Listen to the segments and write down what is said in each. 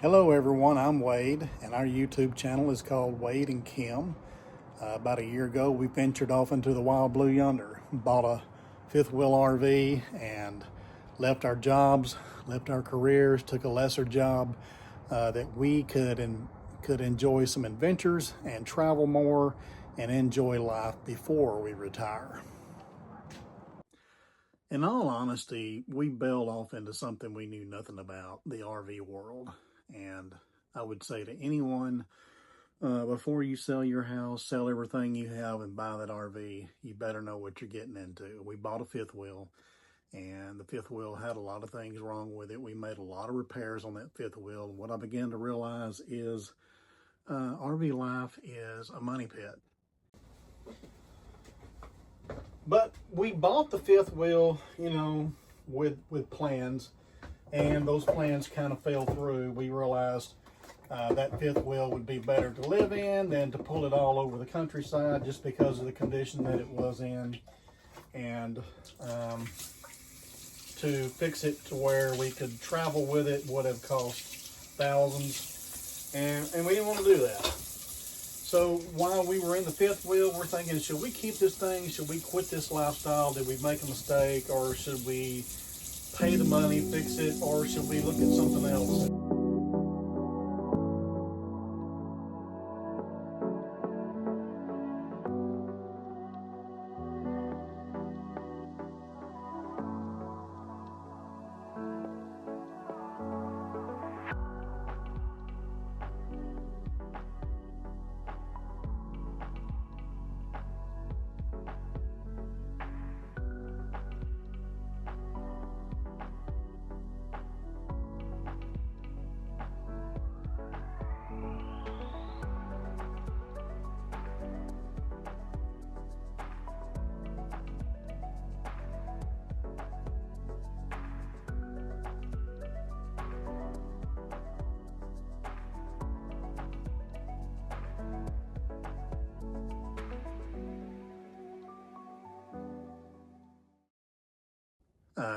Hello everyone, I'm Wade, and our YouTube channel is called Wade and Kim. About a year ago, we ventured off into the wild blue yonder, bought a fifth wheel RV, and left our jobs, left our careers, took a lesser job that we could enjoy some adventures and travel more and enjoy life before we retire. In all honesty, we bailed off into something we knew nothing about, the RV world. And I would say to anyone, before you sell your house, sell everything you have and buy that RV, you better know what you're getting into. We bought a fifth wheel, and the fifth wheel had a lot of things wrong with it. We made a lot of repairs on that fifth wheel. And what I began to realize is RV life is a money pit. But we bought the fifth wheel, with plans. And those plans kind of fell through. We realized that fifth wheel would be better to live in than to pull it all over the countryside, just because of the condition that it was in. And to fix it to where we could travel with it would have cost thousands. And we didn't want to do that. So while we were in the fifth wheel, we're thinking, should we keep this thing? Should we quit this lifestyle? Did we make a mistake? Or should we pay the money, fix it, or should we look at something else?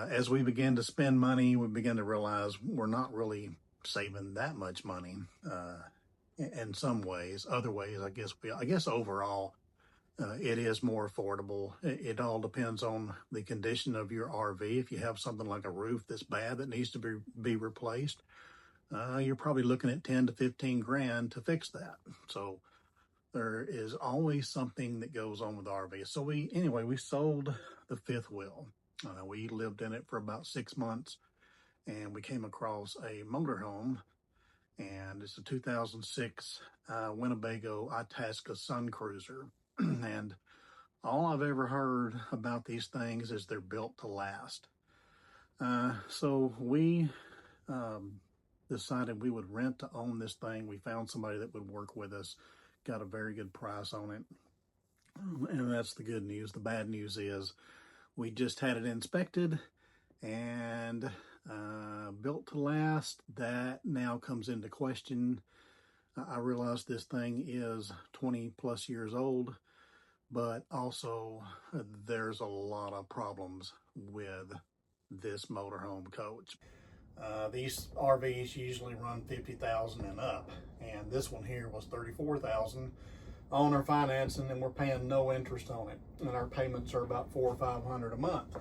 As we began to spend money, we began to realize we're not really saving that much money in some ways. Other ways, I guess overall, it is more affordable. It all depends on the condition of your RV. If you have something like a roof that's bad that needs to be replaced, you're probably looking at 10 to 15 grand to fix that. So there is always something that goes on with the RV. So we sold the fifth wheel. We lived in it for about 6 months, and we came across a motorhome, and it's a 2006 Winnebago Itasca Suncruiser. And all I've ever heard about these things is they're built to last. So we decided we would rent to own this thing. We found somebody that would work with us, got a very good price on it. And that's the good news. The bad news is we just had it inspected and built to last. That now comes into question. I realize this thing is 20 plus years old, but also there's a lot of problems with this motorhome coach. These RVs usually run 50,000 and up, and this one here was 34,000 on our financing, and we're paying no interest on it, and our payments are about $400 or $500 a month.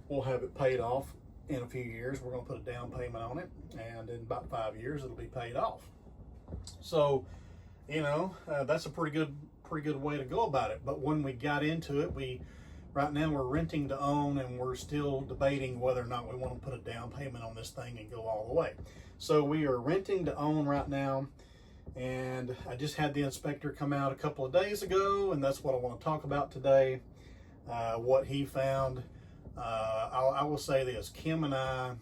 We'll have it paid off in a few years. We're going to put a down payment on it, and in about 5 years it'll be paid off. So that's a pretty good way to go about it. But when we got into it, right now we're renting to own, and we're still debating whether or not we want to put a down payment on this thing and go all the way. So we are renting to own right now. And I just had the inspector come out a couple of days ago, and that's what I want to talk about today, what he found. I will say this, Kim and I,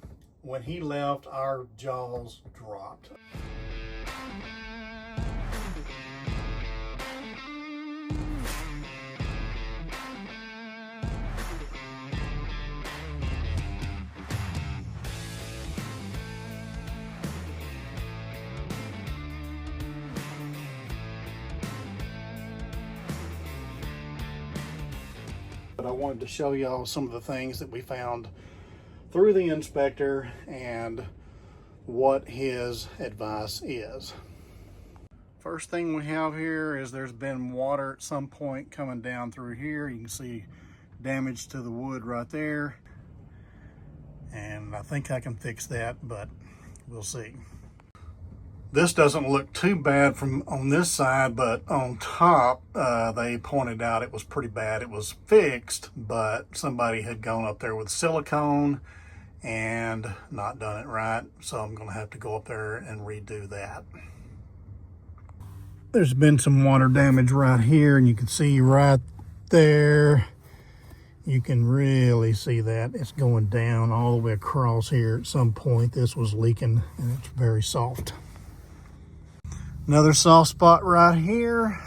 when he left, our jaws dropped. But I wanted to show y'all some of the things that we found through the inspector and what his advice is. First thing we have here is there's been water at some point coming down through here. You can see damage to the wood right there. And I think I can fix that, but we'll see. This doesn't look too bad from on this side, but on top, they pointed out it was pretty bad. It was fixed, but somebody had gone up there with silicone and not done it right. So I'm gonna have to go up there and redo that. There's been some water damage right here, and you can see right there, you can really see that it's going down all the way across here. At some point this was leaking, and it's very soft. Another soft spot right here.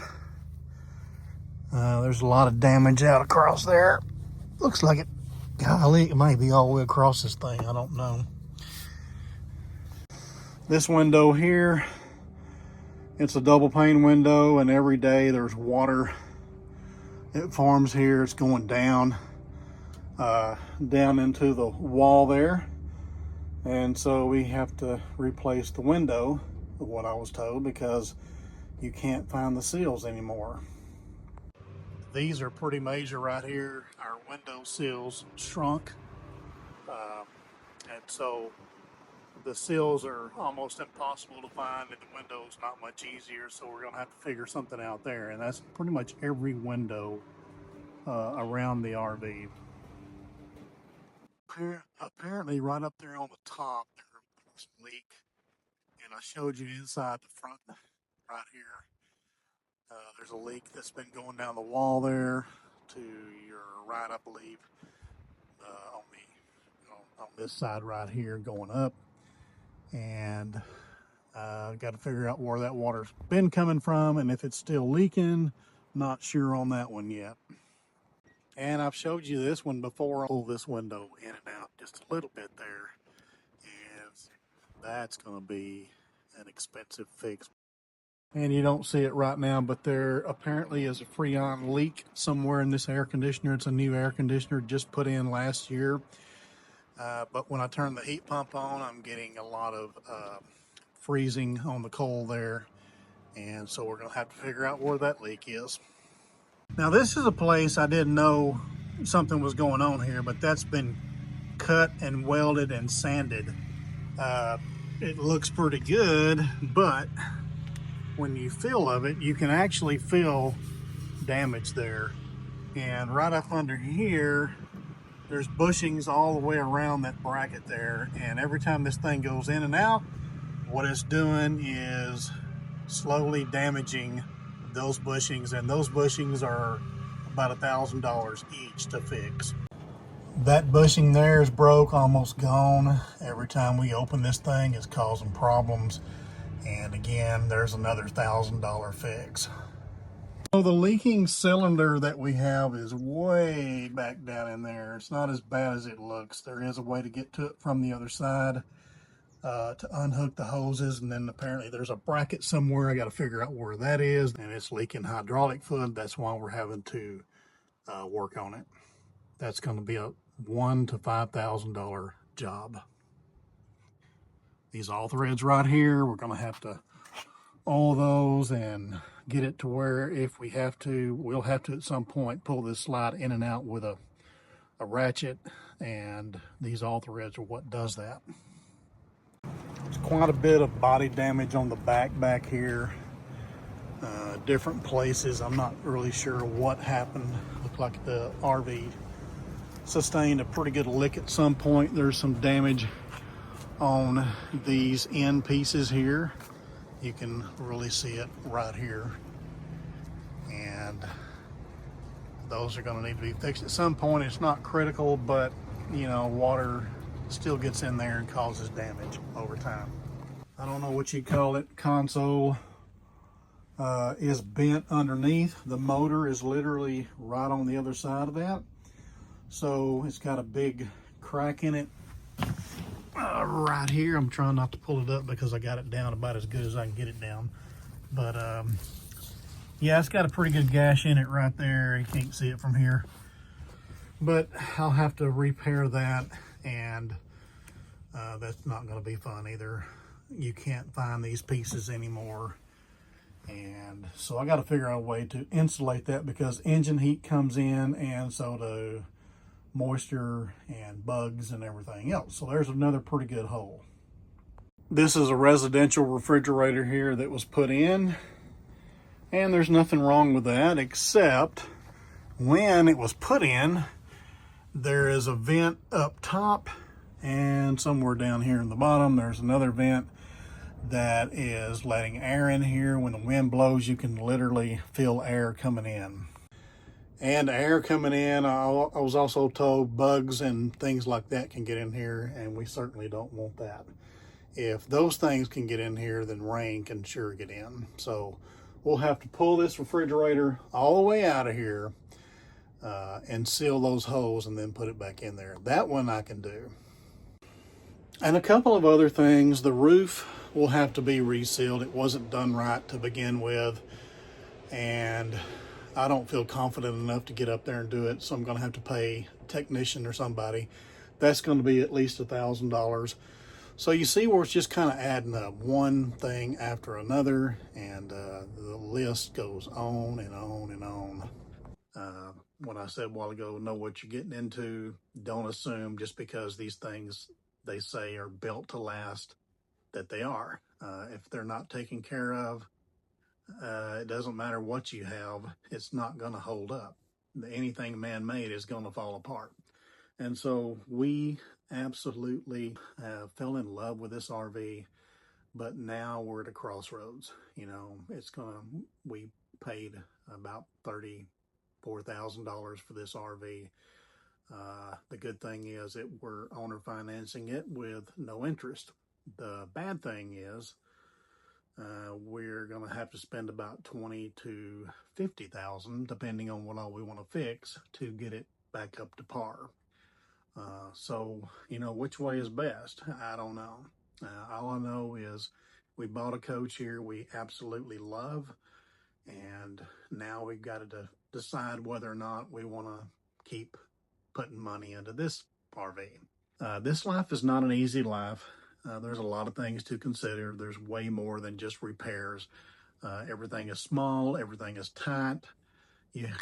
There's a lot of damage out across there. Looks like it, golly, it might be all the way across this thing, I don't know. This window here, it's a double pane window, and every day there's water. It forms here, it's going down into the wall there. And so we have to replace the window, of what I was told, because you can't find the seals anymore. These are pretty major right here. Our window seals shrunk. And so the seals are almost impossible to find, and the window's not much easier, so we're gonna have to figure something out there. And that's pretty much every window around the RV. Apparently right up there on the top there was a leak, and I showed you inside the front right here. There's a leak that's been going down the wall there to your right, I believe, on this side right here going up. And got to figure out where that water's been coming from, and if it's still leaking. Not sure on that one yet. And I've showed you this one before. I'll pull this window in and out just a little bit there, and that's going to be an expensive fix. And you don't see it right now, but there apparently is a Freon leak somewhere in this air conditioner. It's a new air conditioner just put in last year. But when I turn the heat pump on, I'm getting a lot of freezing on the coal there. And so we're going to have to figure out where that leak is. Now this is a place I didn't know something was going on here, but that's been cut and welded and sanded. It looks pretty good, but when you feel of it, you can actually feel damage there. And right up under here, there's bushings all the way around that bracket there. And every time this thing goes in and out, what it's doing is slowly damaging those bushings. And those bushings are about $1,000 each to fix. That bushing there is broke, almost gone. Every time we open this thing, it's causing problems. And again, there's another $1,000 fix. So the leaking cylinder that we have is way back down in there. It's not as bad as it looks. There is a way to get to it from the other side to unhook the hoses, and then apparently there's a bracket somewhere. I got to figure out where that is, and it's leaking hydraulic fluid. That's why we're having to work on it. That's going to be a $1,000 to $5,000 job. These all threads right here, we're going to have to oil those and get it to where, if we have to, we'll have to at some point pull this slide in and out with a ratchet, and these all threads are what does that. There's quite a bit of body damage on the back here, different places. I'm not really sure what happened. Looked like the RV sustained a pretty good lick at some point. There's some damage on these end pieces here. You can really see it right here, and those are going to need to be fixed at some point. It's not critical, but you know, water still gets in there and causes damage over time. I don't know what you call it. Console is bent underneath. The motor is literally right on the other side of that, so it's got a big crack in it right here. I'm trying not to pull it up because I got it down about as good as I can get it down, but yeah, it's got a pretty good gash in it right there. You can't see it from here, but I'll have to repair that, and that's not going to be fun either. you can't find these pieces anymore. And so I got to figure out a way to insulate that, because engine heat comes in and so do moisture and bugs and everything else. So there's another pretty good hole. This is a residential refrigerator here that was put in, and there's nothing wrong with that, except when it was put in, there is a vent up top, and somewhere down here in the bottom there's another vent that is letting air in here. When the wind blows, you can literally feel air coming in. And air coming in, I was also told bugs and things like that can get in here, and we certainly don't want that. If those things can get in here, then rain can sure get in. So we'll have to pull this refrigerator all the way out of here and seal those holes and then put it back in there. That one I can do. And a couple of other things. The roof will have to be resealed. It wasn't done right to begin with, and I don't feel confident enough to get up there and do it, so I'm going to have to pay a technician or somebody. That's going to be at least $1,000. So you see where it's just kind of adding up, one thing after another, and the list goes on and on and on. When I said a while ago, know what you're getting into. Don't assume just because these things they say are built to last that they are. If they're not taken care of, it doesn't matter what you have, it's not going to hold up. Anything man-made is going to fall apart. And so we absolutely fell in love with this RV, but now we're at a crossroads. You know, we paid about $34,000 for this RV. The good thing is that we're owner financing it with no interest. The bad thing is we're going to have to spend about $20,000 to $50,000, depending on what all we want to fix, to get it back up to par. So, you know, which way is best? I don't know. All I know is we bought a coach here we absolutely love, and now we've got to decide whether or not we want to keep putting money into this RV. This life is not an easy life. There's a lot of things to consider. There's way more than just repairs. Everything is small, everything is tight.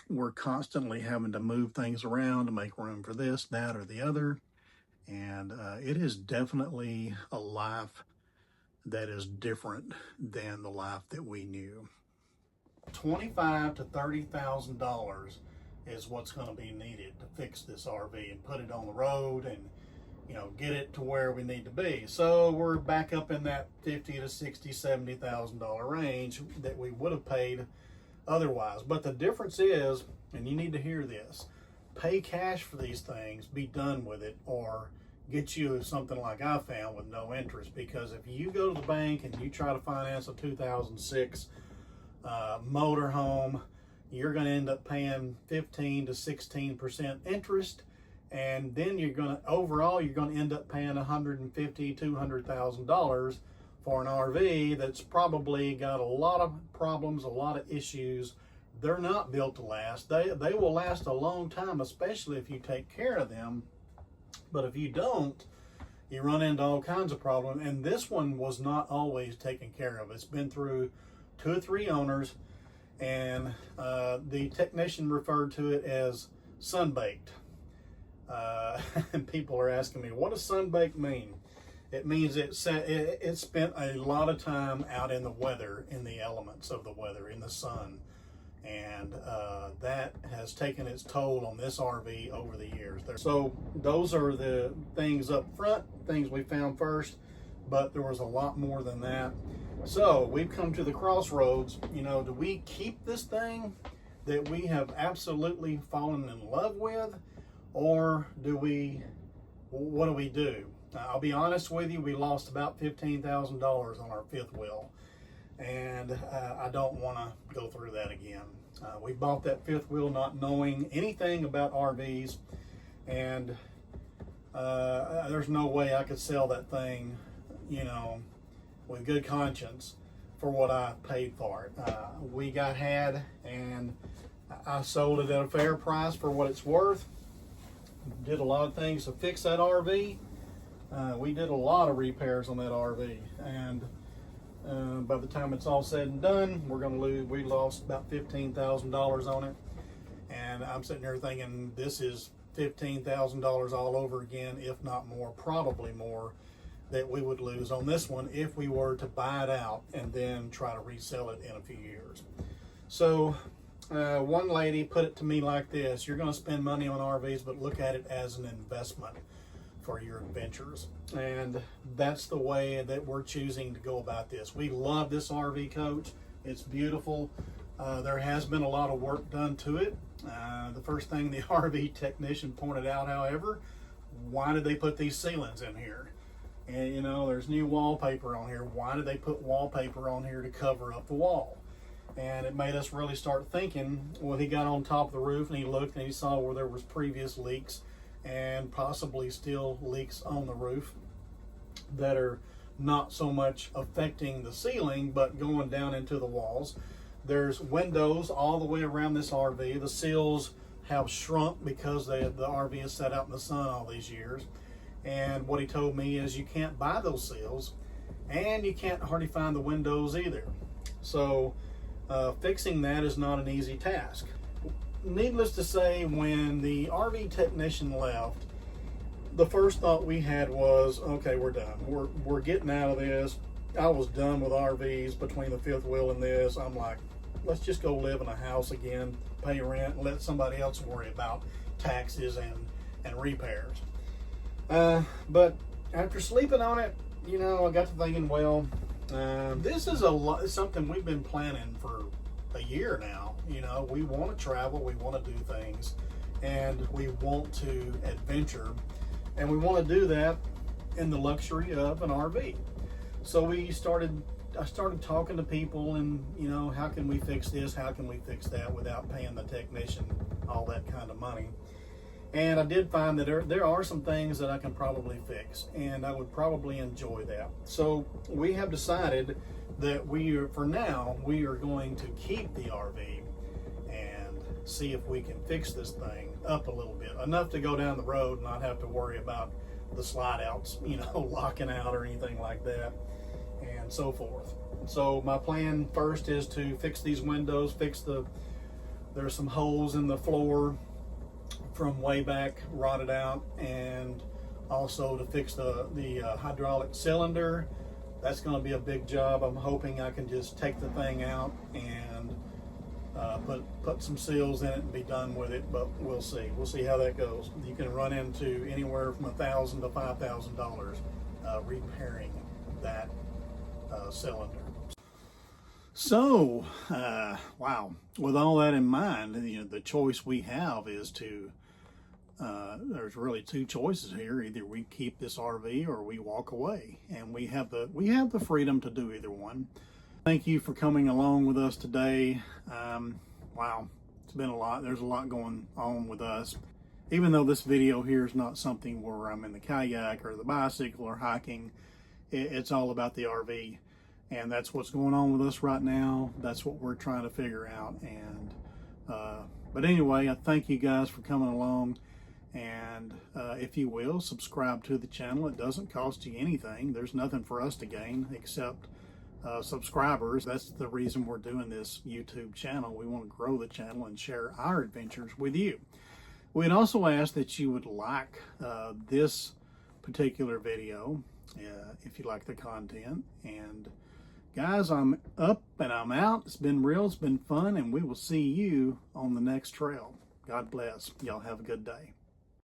We're constantly having to move things around to make room for this, that, or the other. And it is definitely a life that is different than the life that we knew. $25,000 to $30,000 is what's going to be needed to fix this RV and put it on the road and, you know, get it to where we need to be. So we're back up in that $50,000 to $60,000, $70,000 range that we would have paid otherwise. But the difference is, and you need to hear this, pay cash for these things, be done with it, or get you something like I found with no interest. Because if you go to the bank and you try to finance a 2006 motorhome, you're going to end up paying 15 to 16% interest, and then you're going to end up paying $150,000 to $200,000 for an RV that's probably got a lot of problems, a lot of issues. They're not built to last. They will last a long time, especially if you take care of them. But if you don't, you run into all kinds of problems. And this one was not always taken care of. It's been through 2 or 3 owners, and the technician referred to it as sunbaked. And people are asking me, what does sunbaked mean? It means it spent a lot of time out in the weather, in the elements of the weather, in the sun. And that has taken its toll on this RV over the years. So those are the things up front, things we found first, but there was a lot more than that. So we've come to the crossroads. You know, do we keep this thing that we have absolutely fallen in love with, or what do we do? I'll be honest with you, we lost about $15,000 on our fifth wheel, and I don't want to go through that again. We bought that fifth wheel not knowing anything about RVs, and there's no way I could sell that thing, you know, with good conscience for what I paid for it. We got had, and I sold it at a fair price for what it's worth. Did a lot of things to fix that RV, We did a lot of repairs on that RV, and by the time it's all said and done, we lost about $15,000 on it. And I'm sitting there thinking, this is $15,000 all over again, if not more, probably more, that we would lose on this one if we were to buy it out and then try to resell it in a few years. So one lady put it to me like this: you're going to spend money on RVs, but look at it as an investment for your adventures. And that's the way that we're choosing to go about this. We love this RV coach. It's beautiful. There has been a lot of work done to it. The first thing the RV technician pointed out, however, why did they put these ceilings in here? And you know, there's new wallpaper on here. Why did they put wallpaper on here to cover up the wall? And it made us really start thinking. Well, he got on top of the roof and he looked and he saw where there was previous leaks and possibly still leaks on the roof that are not so much affecting the ceiling but going down into the walls. There's windows all the way around this RV. The sills have shrunk because the RV is set out in the sun all these years. And what he told me is you can't buy those sills, and you can't hardly find the windows either. So fixing that is not an easy task. Needless to say, when the RV technician left, the first thought we had was, okay, we're done. We're getting out of this. I was done with RVs between the fifth wheel and this. I'm like, let's just go live in a house again, pay rent, and let somebody else worry about taxes and repairs. But after sleeping on it, you know, I got to thinking, well, this is something we've been planning for a year now. You know, we want to travel, we want to do things, and we want to adventure, and we want to do that in the luxury of an RV. So I started talking to people, and you know, how can we fix this? How can we fix that without paying the technician all that kind of money? And I did find that there are some things that I can probably fix, and I would probably enjoy that. So we have decided that for now, we are going to keep the RV and see if we can fix this thing up a little bit, enough to go down the road and not have to worry about the slide outs, you know, locking out or anything like that, and so forth. So my plan first is to fix these windows, there's some holes in the floor from way back, rotted out, and also to fix the hydraulic cylinder. That's going to be a big job. I'm hoping I can just take the thing out and put some seals in it and be done with it, but we'll see. We'll see how that goes. You can run into anywhere from $1,000 to $5,000 repairing that cylinder. So, wow, with all that in mind, you know, the choice we have is there's really two choices here. Either we keep this RV or we walk away, and we have the freedom to do either one. Thank you for coming along with us today. Wow, it's been a lot. There's a lot going on with us. Even though this video here is not something where I'm in the kayak or the bicycle or hiking, it's all about the RV. And that's what's going on with us right now. That's what we're trying to figure out. And but anyway, I thank you guys for coming along. And if you will, subscribe to the channel. It doesn't cost you anything. There's nothing for us to gain except subscribers. That's the reason we're doing this YouTube channel. We want to grow the channel and share our adventures with you. We'd also ask that you would like this particular video if you like the content. And guys, I'm up and I'm out. It's been real, it's been fun, and we will see you on the next trail. God bless. Y'all have a good day.